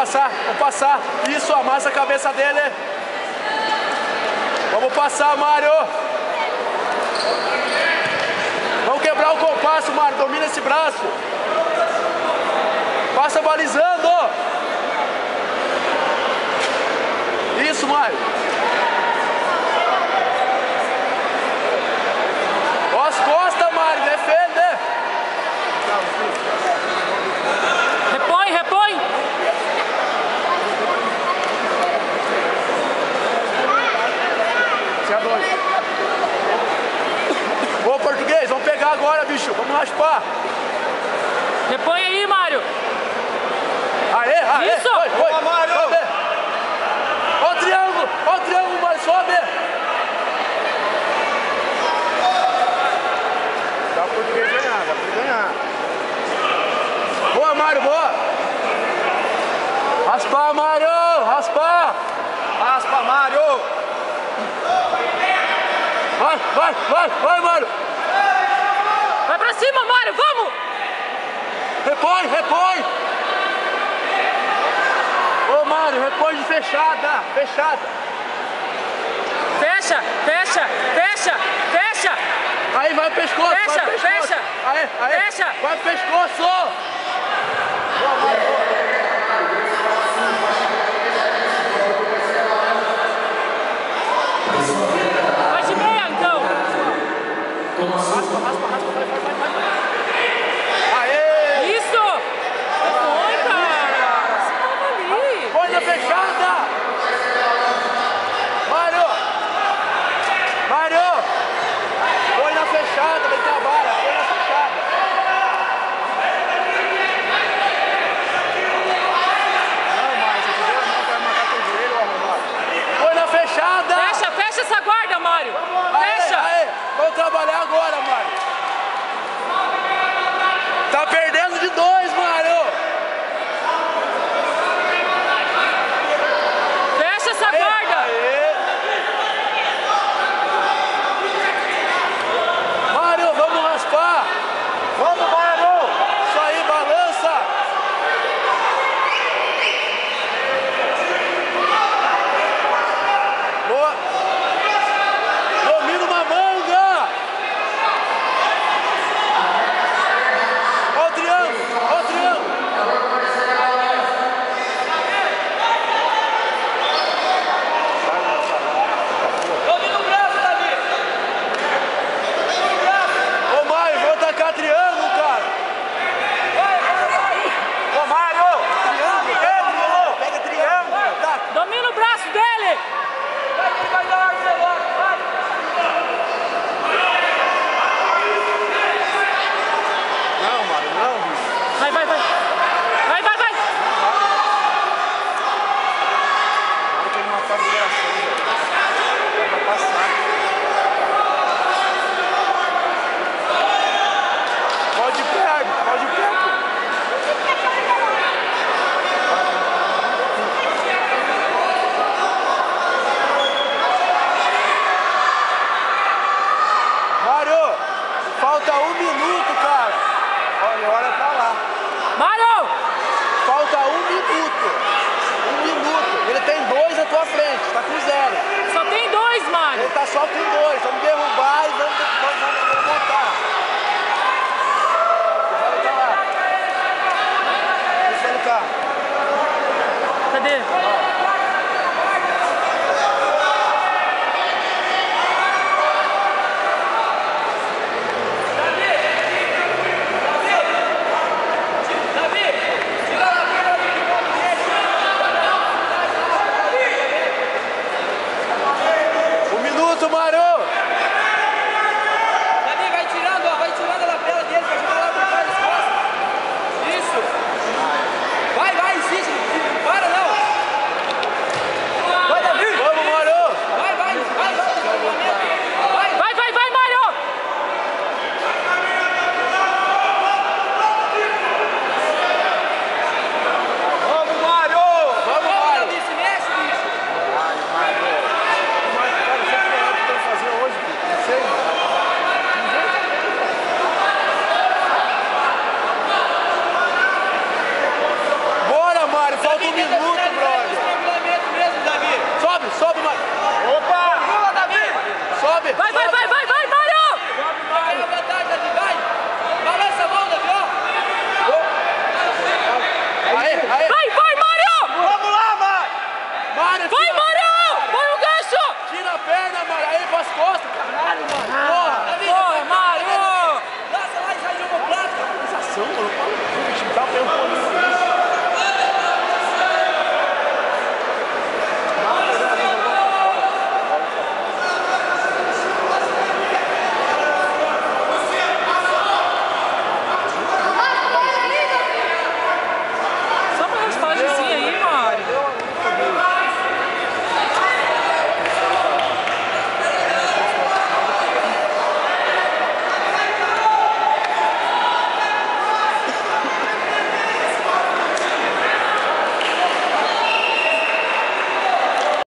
vamos passar. Isso, amassa a cabeça dele. Vamos passar, Mário. Vamos quebrar o compasso, Mário. Domina esse braço. Passa balizando. Isso, Mário. Ó as costas, Mário. Defende. Repõe, repõe. C2. Ô, português, vamos pegar agora, bicho. Vamos raspar. Repõe aí, Mário. Aê, aê. Isso. Foi. Boa, Mário. Sobe. Ó o triângulo, Mário. Sobe. Dá pro português ganhar, dá pra ele ganhar. Boa, Mário, boa. Raspar, Mário. Raspar. Raspa, Mário. Vai, Mário. Vai pra cima, Mário, vamos. Repõe. Ô, Mário, repõe de fechada. Fecha. Aí, vai pro pescoço. Fecha. Aí. Fecha. Vai pro pescoço. Boa, Mário, boa. Vai de meia, então. Raspa, vai. Aê! Isso. Repõe, cara. Você tava ali. Põe na fechada! Mário! Põe na fechada, vem trabalha, põe na fechada. Não, Mário, se tiver não, vai matar teu joelho, arrumado. Põe na fechada! Fecha essa guarda, Mário. Fecha. Aê, vamos trabalhar agora, Mário. Tá perdendo de 2, Mário. Fecha essa guarda. Aê. Mário, vamos raspar. Vamos, Mário. Isso aí, balança. Boa. Domina uma manga. Ó o triângulo. Domina o braço, Davi. Ô, Mário, vou atacar triângulo, cara. Ô, Mário. Triângulo. Pega triângulo. Ataca. Domina o braço dele. Vai dar ordem agora. Vai. Não, Mário, não, bicho. Vai. Mário tem que matar a liberação, velho. Vai passar. Pode perto. Mário, falta 1 minuto, cara. Olha pra lá. Mário. Falta 1 minuto. 1 minuto. Ele tem 2 à tua frente, tá com 0. Só tem 2, Mário. Ele tá só com 2. Vamos derrubar e vamos montar. Deixa ele lá. Deixa ele cá. Cadê? Um minuto, Mário.